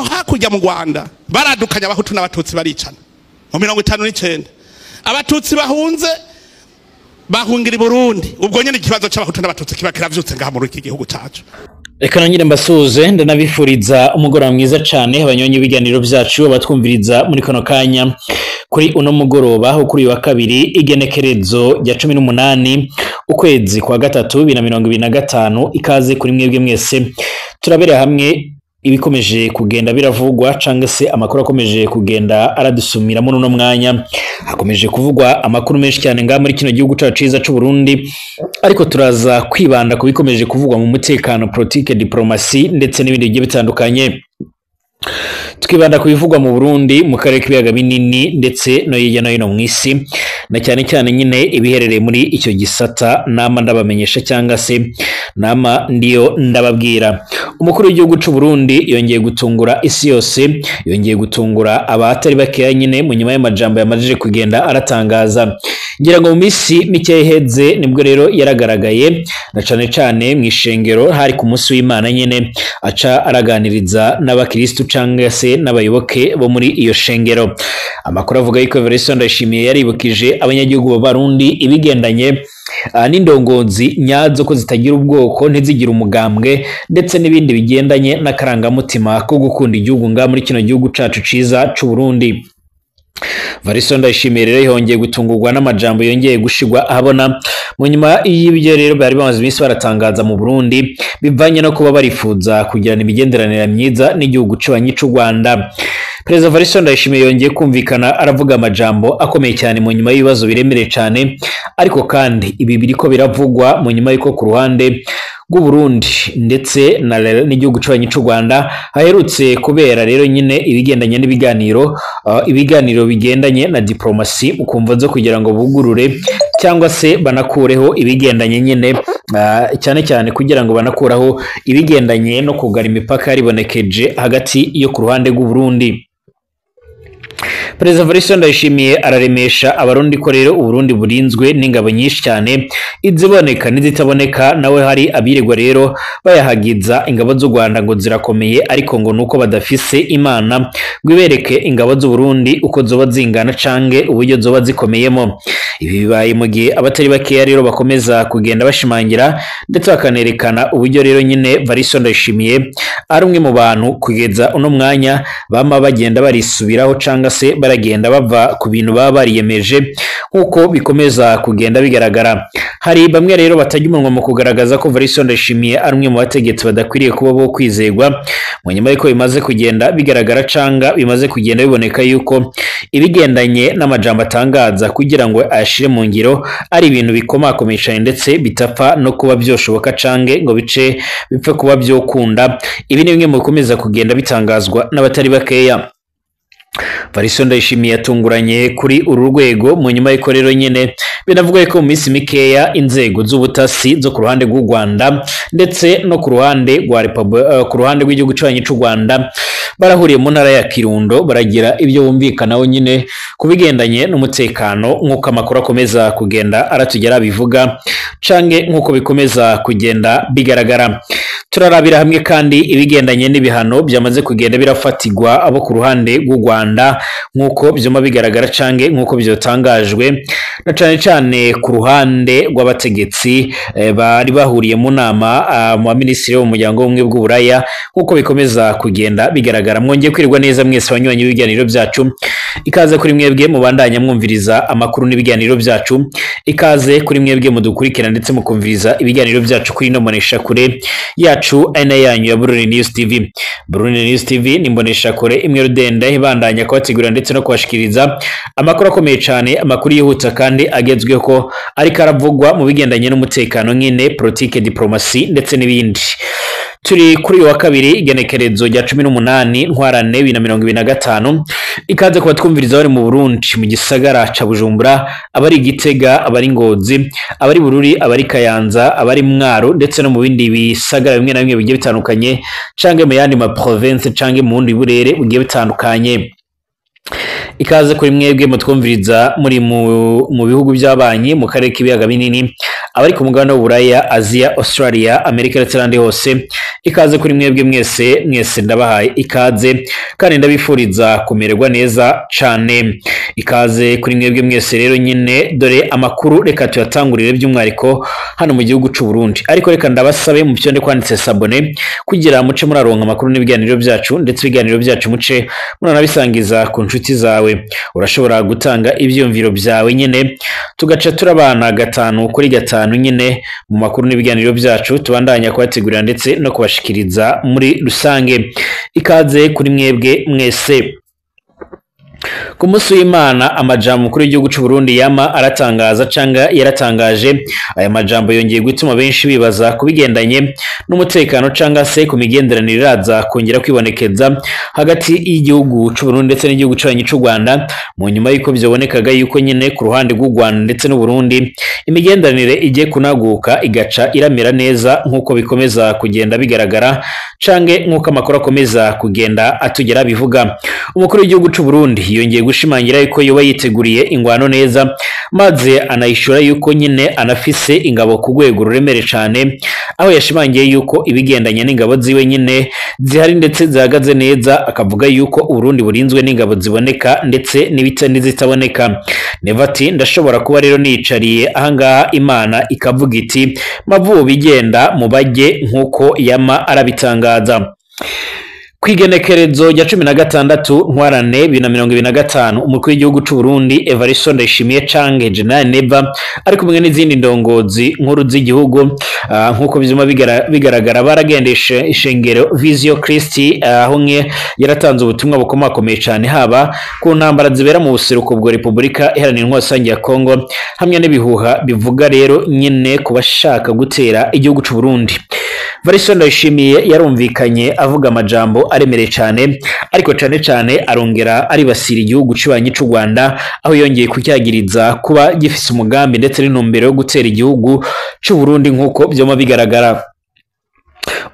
hakurya mu Rwanda baradukanya abahutu n'abatutsi baricana mu 59 abatutsi bahunze bahungira i Burundi ubwo nyene ikibazo c'abahutu n'abatutsi kiba kiravyutse ngaha muri iki gihugu cacu. Reka nanyire mbasuze ndanabifuriza umugoroba mwiza cane abanyonyi biganiro vyacu batwumviriza muri kono kanya kuri uno mugoroba aho kuri wa kabiri igenekerezo rya 18 ukwezi kwa gatatu 2025 ikaze kuri mwebwe mwese turabera hamwe ibikomeje kugenda biravugwa canke se amakuru akomeje kugenda aradusumira muri uno mwanya. Hakomeje kuvugwa amakuru menshi cyane nga muri kino gihugu cacu ciza c'u Burundi, ariko turaza kwibanda ku bikomeje kuvugwa mu mutekano, politique, diplomasi ndetse n'ibindi bigiye bitandukanye. Tukibanda ku bivugwa mu Burundi mu karere k'ibiyaga binini ndetse no hirya no hino mw'isi, na cyane cyane nyine ibiherereye muri icyo gisata nama ndabamenyesha cyangwa se nama ndiyo ndababwira. Umukuru w'igihugu c'u Burundi yongeye gutungura isi yose, yongeye gutungura abatari bakeya nyine mu nyuma y'amajambo yamajije kugenda aratangaza. Ngira ngo mu misi mike iheze nibwo rero yaragaragaye na cyane cyane mw'ishengero hari ku munsi w'Imana nyine aca araganiriza n'abakristo cyangwa se n'abayoboke bo muri iyo shengero. Amakuru avuga yuko Evariste Ndayishimiye yaribukije abanyagihugu b'Abarundi ibigendanye n'indongozi nyazo ko zitagira ubwoko ntizigira umugambwe ndetse n'ibindi bigendanye n'akarangamutima ko gukunda igihugu nga muri kino gihugu cacu ciza c'u Burundi. Evariste Ndayishimiye rero yongeye gutungurwa n'amajambo yongeye gushigwa ahabona mu nyuma y'ibyo rero bari bamaze iminsi baratangaza mu Burundi bivanye no kuba barifuza kugirana imigenderanire myiza n'igihugu c'abanyi c'u Rwanda. Perezida Evariste Ndayishimiye yongeye kumvikana aravuga amajambo akomeye cyane mu nyuma y'ibibazo biremereye cyane, ariko kandi ibi biriko biravugwa mu nyuma y'uko ku ruhande rw'u Burundi ndetse n'igihugu c'abanyi c'u Rwanda haherutse kubera rero nyine ibigendanye ibiganiro bigendanye na diplomasi ukumva zo kugira ngo bugurure cyangwa se banakureho ibigendanye nyine cyane cyane kugira ngo banakuraho ibigendanye no kugara imipaka yaribonekeje hagati yo ku ruhande rw'u Burundi. Perezida Evariste Ndayishimiye araremesha abarundi ko rero Uburundi burinzwe n'ingabo nyinshi cyane iziboneka n'izitaboneka, nawe hari abiregwa rero bayahagiza ingabo z'u Rwanda ngo zirakomeye ariko ngo nuko badafise Imana gwibereke ingabo z'u Burundi uko zoba zingana cange uburyo zoba zikomeyemo. Ibi bibaye mu gihe abatari bakeya rero bakomeza kugenda bashimangira ndetse bakanerekana uburyo rero nyine Evariste Ndayishimiye ari umwe mu bantu kugeza uno mwanya bama bagenda barisubiraho canga se baragenda bava ku bintu baba bariyemeje nkuko bikomeza kugenda bigaragara. Hari bamwe rero batajya umunwa mu kugaragaza ko Evariste Ndayishimiye ari umwe mu bategetsi badakwiriye kuba bo kwizegwa mu nyuma y'uko bimaze kugenda bigaragara canga bimaze kugenda biboneka yuko ibigendanye n'amajambo atangaza kugira ngo ashire mu ngiro ari ibintu bikomakomeye cyane ndetse bitapfa no kuba byoshoboka cange ngo bipfe kuba byokunda. Ibi ni bimwe mu bikomeza kugenda bitangazwa n'abatari bakeya. Evariste Ndayishimiye yatunguranye kuri uru rwego mu nyuma y'iko rero nyene binavuga ko mu minsi mikeya inzego z'ubutasi zo ku ruhande rw'u Rwanda ndetse no ku ruhande rw'igihugu c'abanyi c'u Rwanda barahuriye mu ntara ya Kirundo baragira ibyo bumvikanaho nyine kubigendanye n'umutekano nk'uko amakuru akomeza kugenda aratugera bivuga cange nk'uko bikomeza kugenda bigaragara. Turarabira hamwe kandi ibigendanye n'ibihano byamaze kugenda birafatigwa abo ku ruhande rw'u Rwanda nk'uko byoma bigaragara cange nk'uko byotangajwe na cyane cyane ku ruhande rw'abategetsi bari bahuriye mu nama mu minisitiri w'umuryango w'ubumwe bw'Uburaya nk'uko bikomeza kugenda bigaragara. Mwongeye kwirirwa neza mwese abanywanyi b'ibiganiro byacu, ikaze kuri mwebwe mubandanya mwumviriza amakuru n'ibiganiro byacu, ikaze kuri mwebwe mudukurikira ndetse mukumviriza ibiganiro byacu kuri no monesha kure yacu aina yanyu ya Burundi News TV. Burundi News TV ni mbonesha kure imwe rudenda ibandanya kwategura ndetse no kwashikiriza amakuru akomeye cyane, amakuru yihuta kandi agezweho ko ariko aravugwa mu bigendanye n'umutekano nyine, politique, diplomasi ndetse n'ibindi. Turi kuri wa kabiri igenekerezo rya 18 ntwarane 2025 ikaze kuba twumviriza bari mu Burundi mu gisagara ca Bujumbura, abari Gitega, abari Ngozi, abari Bururi, abari Kayanza, abari Mwaro ndetse no mu bindi bisagara bimwe na bimwe bigiye bitandukanye cange mu yandi ma province cange mu bundi burere bugiye bitandukanye. Ikaze kuri mwebwe mutwumviriza muri mu bihugu by'abanyi mu karere k'ibiyaga binini, abari ku mugabane w'Uburaya, Asia, Australia, Amerika ndetse n'andi hose. ikaze kuri mwebwe mwese ndabahaye ikaze kandi ndabifuriza kumererwa neza cane. Ikaze kuri mwebwe mwese rero nyine dore amakuru reka tuyatangurire by'umwariko hano mu gihugu c'u Burundi, ariko reka ndabasabe mu byo kwanditse sabone kugira muce muraronka amakuru n'ibiganiro byacu, ndetse ibiganiro byacu muce muranabisangiza ku nshuti zawe. Urashobora gutanga ivyumviro byawe nyine tugaca turabana 5 kuri 5 nyine mu makuru n'ibiganiro byacu tubandanya kubategurira ndetse no kubashikiriza muri rusange. Ikaze kuri mwebwe mwese. Ku munsi w'Imana amajambo mukuru w'igihugu c'u Burundi yama aratangaza canga yaratangaje. Aya majambo yongeye gutuma benshi bibaza kubigendanye n'umutekano canga se ku migenderanire iraza kongera kwibonekeza hagati y'igihugu c'u Burundi ndetse n'igihugu c'u Rwanda, mu nyuma y'uko byobonekaga yuko nyine ku ruhande rw'u Rwanda ndetse n'u Burundi imigenderanire igiye kunaguka igaca iramera neza nk'uko bikomeza kugenda bigaragara cange nk'uko amakuru akomeza kugenda atugera bivuga. Umukuru w'igihugu c'u Burundi yongeye gushimangira yuko yoba yiteguriye ingwano neza, maze anayishura yuko nyine anafise ingabo ku rwego ruremere cane, aho yashimangiye yuko ibigendanye n'ingabo ziwe nyine zihari ndetse zihagaze neza, akavuga yuko Uburundi burinzwe n'ingabo ziboneka ndetse n'izitaboneka. Nevati ndashobora kuba rero nicariye ahangaha Imana ikavuga iti mavubi igenda mu bajye nk'uko yama arabitangaza. Kwigenekerezo rya 16 Ntwarante 2025 umukuru w'igihugu c'u Burundi Evariste Ndayishimiye canke General Neva ari kumwe n'izindi ndongozi nkuru z'igihugu nkuko bizuma bigaragara baragendesha ishengero Visio Christi, aho nke yaratanze ubutumwa bukomakomeye cyane haba ku ntambara zibera mu buseruko bwa Republika Iharanira Intwaro ya Kongo, hamwe n'ibihuha bivuga rero nyine kubashaka gutera igihugu c'u Burundi. Evariste Ndayishimiye yarumvikanye avuga amajambo aremereye cyane, ariko cyane arongera aribasira igihugu c'ubanyi c'u Rwanda, aho yongeye kucyagiriza kuba gifise umugambi ndetse n'intumbero yo gutera igihugu c'u Burundi nk'uko byoma bigaragara.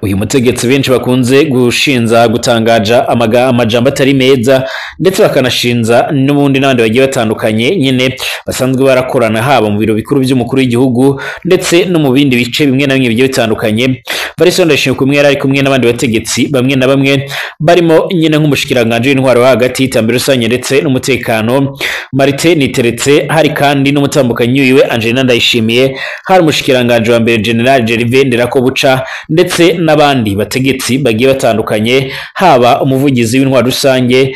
Uyu mutegetsi benshi bakunze gushinza gutangaja amajambo atari meza, ndetse bakanashinza n'ubundi n'abandi bagiye batandukanye nyine basanzwe barakorana haba mu biro bikuru by'umukuru w'igihugu ndetse no mu bindi bice bimwe na bimwe bigiye bitandukanye. Evariste Ndayishimiye kumwe yari kumwe n'abandi bategetsi bamwe na bamwe barimo nyine nk'umushikiranganje w'intwaro hagati y'iterambere rusange ndetse n'umutekano Martin Niteretse, hari kandi n'umutambukanyi wiwe Angelina Ndayishimiye, hari umushikiranganje wa mbere General Gervais Nderakobuca ndetse n'abandi bategetsi bagiye batandukanye, haba umuvugizi w'intwaro rusange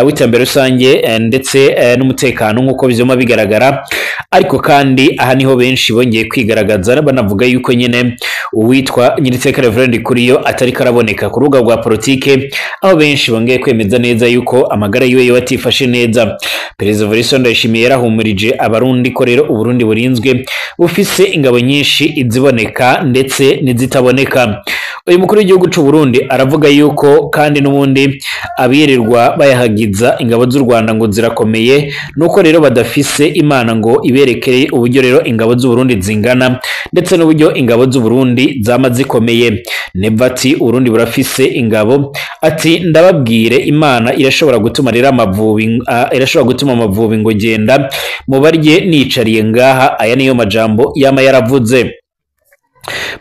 w'iterambere rusange ndetse n'umutekano nk'uko bizoma bigaragara. Ariko kandi aha niho benshi bongeye kwigaragaza banavuga yuko nyine uwitwa Nyiriteka Reverend Kuriyo atari karaboneka ku rubuga rwa politike, aho benshi bongeye kwemeza neza yuko amagara yiwe yo atifashe neza. Perezida Evariste Ndayishimiye yarahumirije abarundi ko rero Uburundi burinzwe bufise ingabo nyinshi iziboneka ndetse n'izitaboneka. Uyu mukuru w'igihugu c'u Burundi aravuga yuko kandi n'ubundi abirirwa bayahagiza ingabo z'u Rwanda ngo zirakomeye, nuko rero badafise Imana ngo iberekere uburyo rero ingabo z'u Burundi zingana ndetse n'uburyo ingabo z'u Burundi zama zikomeye. Nevati Urundi burafise ingabo, ati ndababwire Imana irashobora gutuma rero amavubi ngo genda mu barye nicariye ngaha. Aya niyo majambo yama yaravuze.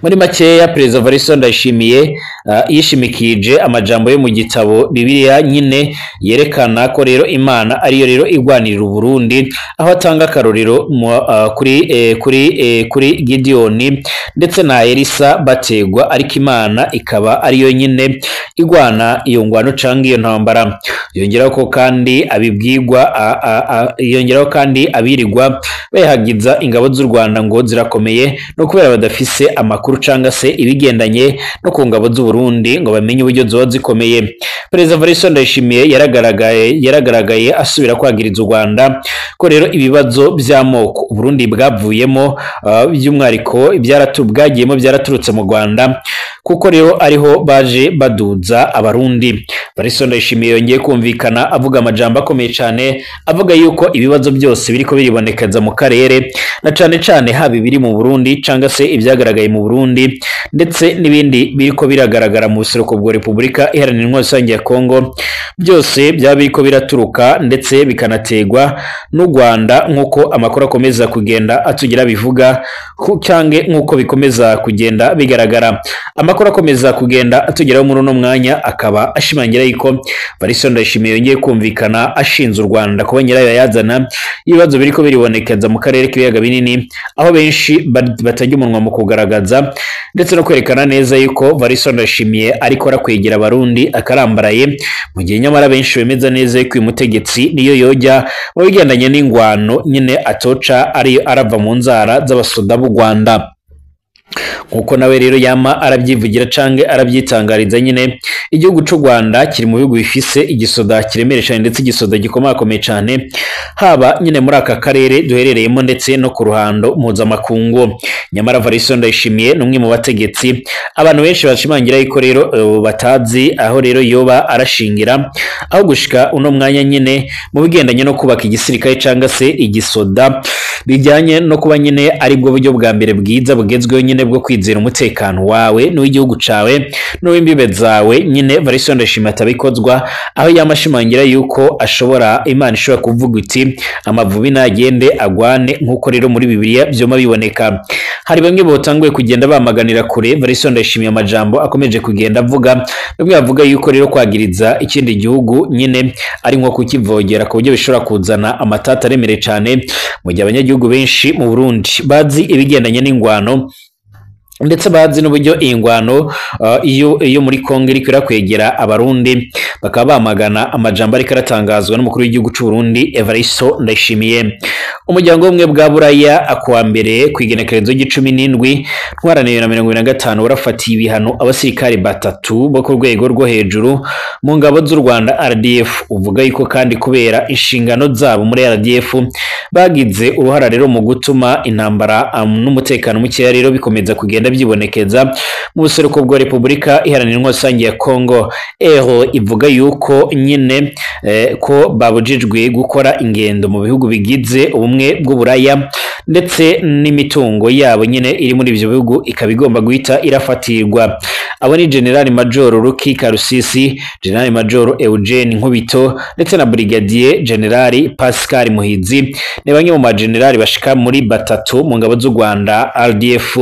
Muri makeya Perezida Evariste Ndayishimiye yishimikije amajambo yo mu gitabo Bibiliya nyine yerekana ko rero Imana ariyo rero igwanirira Uburundi, aho atanga akarorero kuri Gideon ndetse na Elisa bategwa, ariko Imana ikaba ariyo nyine igwana iyo ngwano canga iyo ntambara. Yongeraho kandi abirirwa bayahagiza ingabo z'u Rwanda ngo zirakomeye no kubera badafise amakuru canga se ibigendanye no ku ngabo z'u Burundi ngo bamenye uburyo zoba zikomeye. Perezida Evariste Ndayishimiye yaragaragaye asubira kwagiriza u Rwanda ko rero ibibazo by'amoko Burundi bwavuyemo by'umwariko bwagiyemo byaraturutse mu Rwanda, kuko rero ariho baje baduza abarundi. Variston Ndayishimiye yongeye kumvikana avuga amajambo akomeye cyane avuga yuko ibibazo byose biriko biribonekeza mu karere na cyane haba biri mu Burundi canga se ibyagaragaye mu Burundi ndetse n'ibindi biriko biragaragara mu buseruko bwa Repubulika Iharanira Intwaro Rusange ya Kongo byose byaba biriko biraturuka ndetse bikanategwa n'u Rwanda nkuko amakuru akomeza kugenda atugira bivuga cyange nkuko bikomeza kugenda bigaragara. Amakuru akomeza kugenda atugeraho muri uno mwanya akaba ashimangira yuko Variston Ndayishimiye yongeye kumvikana ashinze u Rwanda kuba nyirayo yazana ibibazo biriko biribonekeza mu karere k'ibiyaga binini aho benshi batajya umunwa mu kugaragaza ndetse no kwerekana neza yuko Variston Ndayishimiye ariko arakwegera abarundi akarambaraye mu gihe nyamara benshi bemeza neza yuko uyu mutegetsi niyo yojya mu bigendanye n'ingwano nyine atoca ariyo arava mu nzara z'abasoda b'u Rwanda nkuko nawe rero yama arabyivugira cange arabyitangariza nyine igihugu cy'u Rwanda kiri mu bihugu bifise igisoda kiremeresha ndetse igisoda gikomakomeye cyane haba nyine muri aka karere duherereyemo ndetse no ku ruhando mpuzamakungu. Nyamara Variston Ndayishimiye n'umwe mu bategetsi abantu benshi bashimangira yuko rero batazi aho rero yoba arashingira aho gushika uno mwanya nyine mu bigendanye no kubaka igisirikare canga se igisoda bijyanye no kuba nyine ari bwo buryo bwa mbere bwiza bugezweho nyine bwo kwizera umutekano wawe n'uw'igihugu cawe n'uw'imbibe zawe nyine Variston Ndayishimiye atabikozwa aho yamashimangira yuko Imana ishobora kuvuga iti amavubi nagende agwane nkuko rero muri Bibiliya byoma biboneka. Hari bamwe botanguye kugenda bamaganira kure Variston Ndayishimiye amajambo akomeje kugenda avuga bamwe bavuga yuko rero kwagiriza ikindi gihugu nyine ari nko kukivogera ku buryo bishobora kuzana amatata aremere cyane mu gihe abanyagihugu benshi mu Burundi bazi ibigendanye n'ingwano ndetse bazi n'uburyo iyi ngwano iyo muri Kongo iri kwegera abarundi bakaba bamagana amajambo ariko aratangazwa n'umukuru w'igihugu cy'u Burundi Variston Ndayishimiye. Umuryango w'ubumwe bwa Buraya akuwa mbere kwigenekerezo g'17 ntwarane na 2025 warafatiye ibihano abasirikare batatu bo ku rwego rwo hejuru mu ngabo z'u Rwanda RDF. Uvuga yuko kandi kubera inshingano zabo muri RDF bagize uruhara rero mu gutuma intambara n'umutekano muke rero bikomeza kugenda byibonekeza mu buseruko bwa Repubulika Iharanira Intwaro Rusange ya Kongo. Ivuga yuko nyine ko babujijwe gukora ingendo mu bihugu bigize ubumwe bw'Uburaya ndetse n'imitungo yabo nyine iri muri ibyo bihugu ikaba igomba guhita irafatirwa. Abo ni General Major Ruki Karusisi, General Major Eugene Nkubito ndetse na Brigadier General Pascal Muhizi ne bamwe mu magenerali bashika muri batatu mu ngabo z'u Rwanda RDF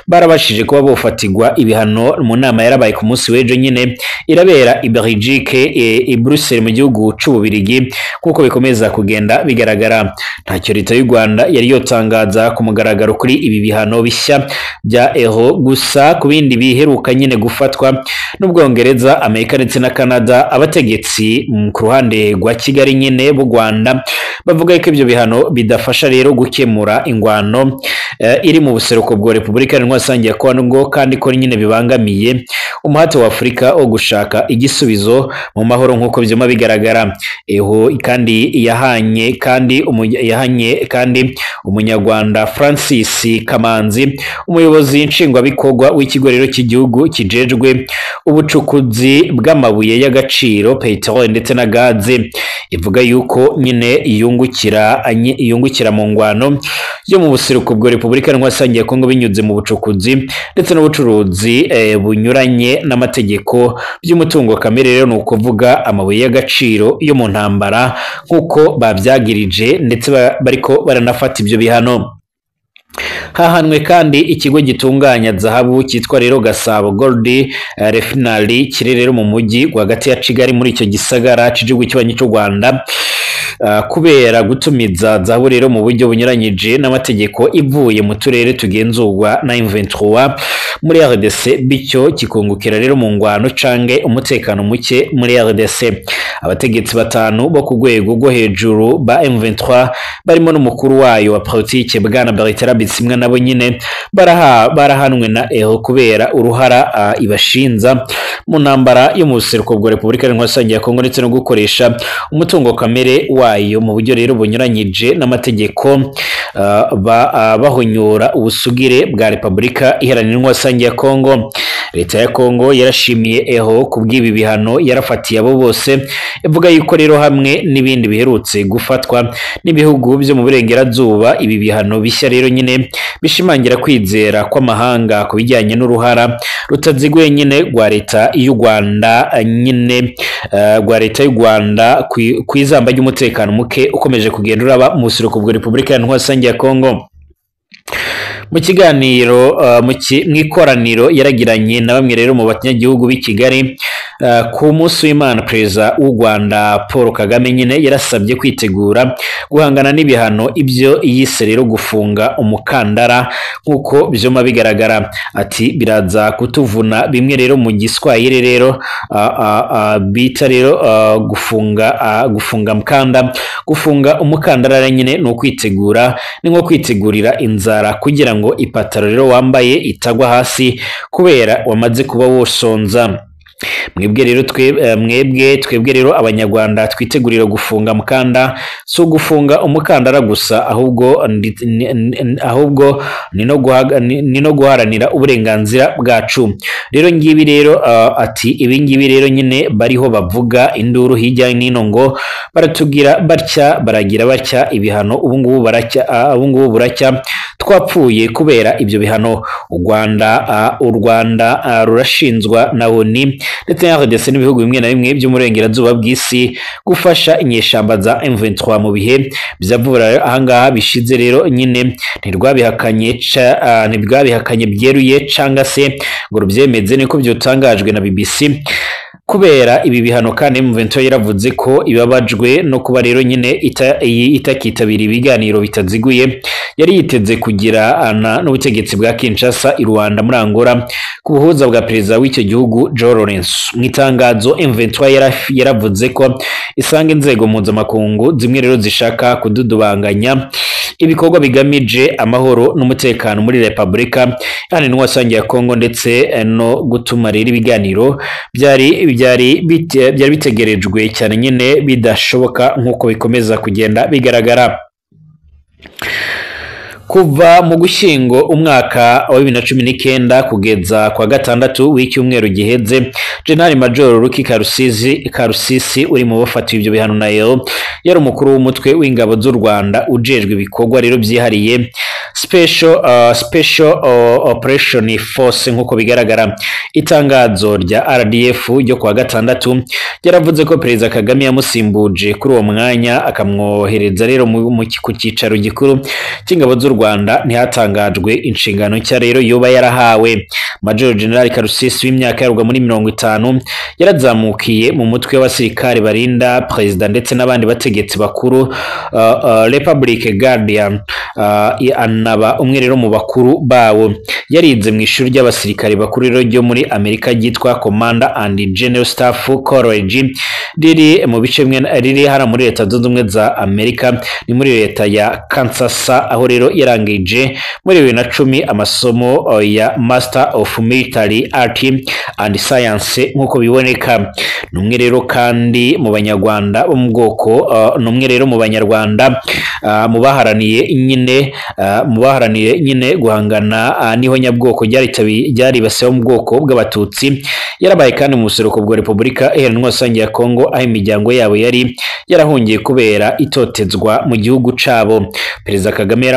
barabashije kuba bofatirwa ibihano mu nama yarabaye ku munsi w'ejo nyine irabera i Belgique i Bruxelles mu gihugu c'Ububirigi kuko bikomeza kugenda bigaragara. Ntacyo leta y'u Rwanda yari yotangaza ku mugaragaro kuri ibi bihano bishya bya euro gusa ku bindi biheruka nyine gufatwa n'Ubwongereza, Amerika ndetse na Canada. Abategetsi ku ruhande rwa Kigali nyine b'u Rwanda bavuga ko ibyo bihano bidafasha rero gukemura ingwano iri mu buseruko bwa Repubulika Iharanira Rusange ya Kongo kandi ko nyine bibangamiye umuhate wa Afurika wo gushaka igisubizo mu mahoro nkuko byoma bigaragara. Kandi yahanye kandi umunyarwanda Francis Kamanzi umuyobozi nshingwabikorwa w'ikigo rero cy'igihugu kijejwe ubucukuzi bw'amabuye y'agaciro peteroli ndetse na gaze ivuga yuko nyine iyungukira mu ngwano yo mu buseruko bwa Repubulika Iharanira Rusange ya Kongo binyuze mu bucukuzi ndetse n'ubucuruzi bunyuranye n'amategeko by'umutungo kamere rero nuko vuga amabuye y'agaciro yo mu ntambara nkuko babyagirije ndetse bariko baranafata ibyo bihano. Hahanwe kandi ikigo gitunganya zahabu cyitwa rero Gasabo Gold Refinery kiri rero mu mujyi rwagati ya Kigali muri icyo gisagara cy'igihugu cy'u cy'u Rwanda kubera gutumiza zahabu rero mu buryo bunyuranyije n'amategeko ivuye mu turere tugenzurwa na M23 muri RDC bityo kikungukira rero mu ngwano cange umutekano muke muri RDC. Abategetsi batanu bo ku rwego rwo hejuru ba M23 barimo n'umukuru wayo wa politike bwana Bertrand Bisimwa nabo nyine barahanwe na eho kubera uruhara ibashinza mu ntambara yo mu buseruko bwa Repubulika Iharanira Rusange ya Kongo ndetse no gukoresha umutungo kamere wayo mu buryo rero bunyuranyije n'amategeko bahonyora ubusugire bwa Repubulika Iharanira Rusange ya Kongo. leta ya Kongo yarashimiye eho kubw'ibi bihano yarafatiye abo bose ivuga yuko rero hamwe n'ibindi biherutse gufatwa n'ibihugu byo mu burengerazuba ibi bihano bishya rero nyine bishimangira kwizera kw'amahanga ku bijyanye n'uruhara rutaziguye nyine rwa leta y'u Rwanda nyine rwa leta y'u Rwanda kwizamba ry'umutekano muke ukomeje kugenda uraba mu buseruko bwa Repubulika ya Rusange ya Kongo. Mu kiganiro mw'ikoraniro yaragiranye na bamwe rero mu banyagihugu b'i Kigali ku munsi w'Imana, perezida w'u Rwanda Paul Kagame nyine yarasabye kwitegura guhangana n'ibihano ibyo yise rero gufunga umukandara nk'uko byoma bigaragara. Ati biraza kutuvuna bimwe rero mu giswahili rero bita rero gufunga mkanda. Gufunga umukandara nyine no kwitegura, ni nko kwitegurira inzara kugira ngo ipataro rero wambaye itagwa hasi kubera wamaze kuba wosonza. Mwebwe rero abanyarwanda twitegurira gufunga mukanda, so gufunga umukandara gusa ahubwo ni no guharanira uburenganzira bwacu. Rero ngibi rero ati ibi ngibi rero nyine bariho bavuga induru hirya n'ino ngo baratugira batya baragira batya ibihano ubu ngubu buracya twapfuye kubera ibyo bihano. U Rwanda rurashinzwa na ONU ndetse n'RDC n'ibihugu bimwe na bimwe by'umurengerazuba bw'isi gufasha inyeshamba za M23 mu bihe byavura. Ahangaha bishize rero nyine ntibwabihakanye byeruye canga se ngo rubyemeze, niko byotangajwe na BBC. Kubera ibi bihano kandi M23 yaravuze ko ibabajwe no kuba rero nyine itakitabira ibiganiro bitaziguye yari yiteze kugira n'ubutegetsi bwa Kinshasa i Rwanda muri Angola ku buhuza bwa perezida w'icyo gihugu Joao Lourenço. Mu itangazo M23 yaravuze ko isanga inzego mpuzamakungu zimwe rero zishaka kududubanganya ibikorwa bigamije amahoro n'umutekano muri Repubulika Iharanira Rusange ya Kongo ndetse no gutuma rero ibiganiro byari bitegerejwe cyane nyine bidashoboka nk'uko bikomeza kugenda bigaragara. Kuva mu Gushyingo umwaka wa 2019 kugeza kwa gatandatu w'icyumweru giheze, General Major Luki Karusisi uri mu bafatiwe ibyo bihano nayo yari umukuru w'umutwe w'ingabo z'u Rwanda ujejwe ibikorwa rero byihariye Special Operation Force nk'uko bigaragara. Itangazo rya RDF ryo kwa gatandatu yaravuze ko Perezida Kagame yamusimbuje kuri uwo mwanya akamwohereza rero ku cyicaro gikuru cy'ingabo z'u Rwanda ntihatangajwe inshingano nshya rero yoba yarahawe. Major General Karusisi w'imyaka yarugwa muri 50 yarazamukiye mu mutwe w'abasirikare barinda Perezida ndetse n'abandi bategetsi bakuru Republic Guardian, anaba umwe rero mu bakuru bawo. Yarize mu ishuri ry'abasirikare bakuru rero ryo muri Amerika ryitwa Commander and General Staff College riri mu bice bimwe riri hara muri Leta Zunze Ubumwe za Amerika, ni muri leta ya Kansas, aho rero yarangije muri 2010 amasomo ya Master of Military Art and Science nk'uko biboneka. Numwe rero kandi mu Banyarwanda bo mu bwoko numwe rero mu Banyarwanda mu baharaniye nyine guhangana niho nyabwoko ryari baseho mu bwoko bw'abatutsi. Yarabaye kandi mu buseruko bwa Repubulika Iharanira Rusange ya Kongo aho imiryango yabo yari yarahungiye kubera itotezwa mu gihugu cabo. Perezida Kagame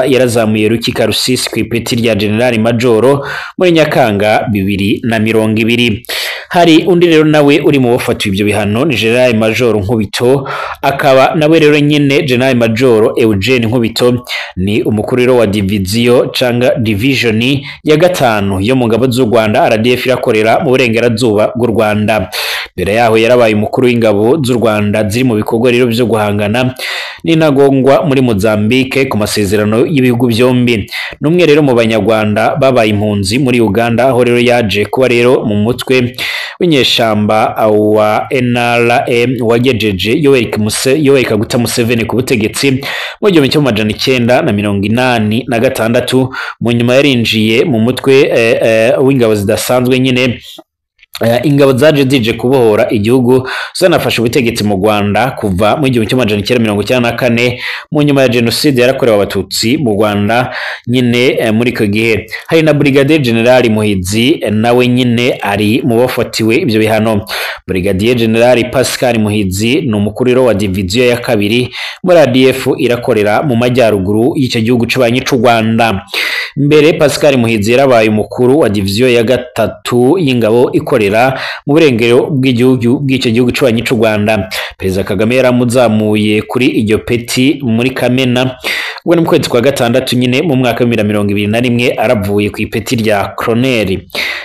yarazamuye Luki Karusisi ku ipeti rya General Major muri Nyakanga 2020. Hari undi rero nawe uri mu bafatiwe ibyo bihano ni General Major Nkubito, akaba nawe rero nyine General Major Eugene Nkubito ni umukuru rero wa division ya 5 yo mu ngabo z'u Rwanda RDF irakorera mu burengerazuba bw'u Rwanda. Mbere yaho yarabaye umukuru w'ingabo z'u Rwanda ziri mu bikorwa rero byo guhangana n'intagondwa muri Mozambique ku masezerano y'ibihugu byombi. Numwe rero mu Banyarwanda babaye impunzi muri Uganda, aho rero yaje kuba rero mu mutwe w'inyeshamba wa NRM wagejeje Yoweri Kaguta Museveni ku butegetsi mu 1986. Mu nyuma yarinjiye mu mutwe w'ingabo zidasanzwe nyine ingabo zaje zije kubohora igihugu zanafashe ubutegetsi mu Rwanda kuva mu 1994 mu nyuma ya genocide yarakorewe abatutsi mu Rwanda nyine muri ko gihe. Hari na Brigadier General Muhizi nawe nyine ari mu bafatiwe ibyo bihano. Brigadier General Pascal Muhizi ni umukuru wa division ya kabiri muri ADF irakorera mu majyaruguru y'icyo gihugu c'abanyi c'u Rwanda. Mbere Pascal Muhizi yarabaye umukuru wa division ya gatatu y'ingabo ikorera mu burengero bw'icyo gihugu c'abanyi c'u Rwanda. Perezida Kagame yaramuzamuye kuri iryo peti muri Kamena ubwo mu kwezi kwa gatandatu nyine mu mwaka wa 2021 aravuye ku ipeti rya colonel.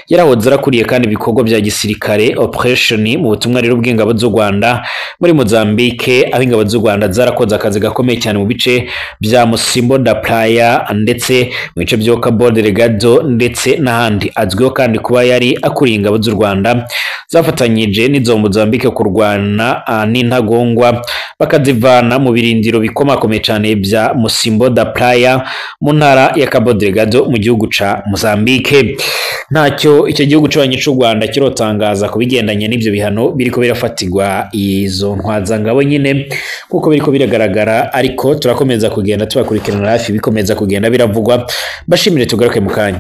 Yarahoze arakuriye kandi ibikorwa bya gisirikare operation mu butumwa rero bw'ingabo z'u Rwanda muri Mozambique, aho ingabo z'u Rwanda zarakoze akazi gakomeye cyane mu bice bya Musimbo da Praia ndetse mu bice byo Cabo Delgado ndetse n'ahandi. Azwiho kandi kuba yari akuriye ingabo z'u Rwanda zafatanyije n'izo Mozambique kurwana n'intagongwa bakazivana mu birindiro bikomakomeye cyane bya Musimbo da Praia mu ntara ya Cabo Delgado mu gihugu ca Mozambique. Ntacyo icyo gihugu c'abanyi c'u Rwanda kirotangaza kubigendanye n'ivyo bihano biriko birafatirwa izo ntwazangabo nyine kuko biriko biragaragara, ariko turakomeza kugenda tubakurikirana hafi bikomeza kugenda biravugwa. Bashimire tugaruke mu kanya.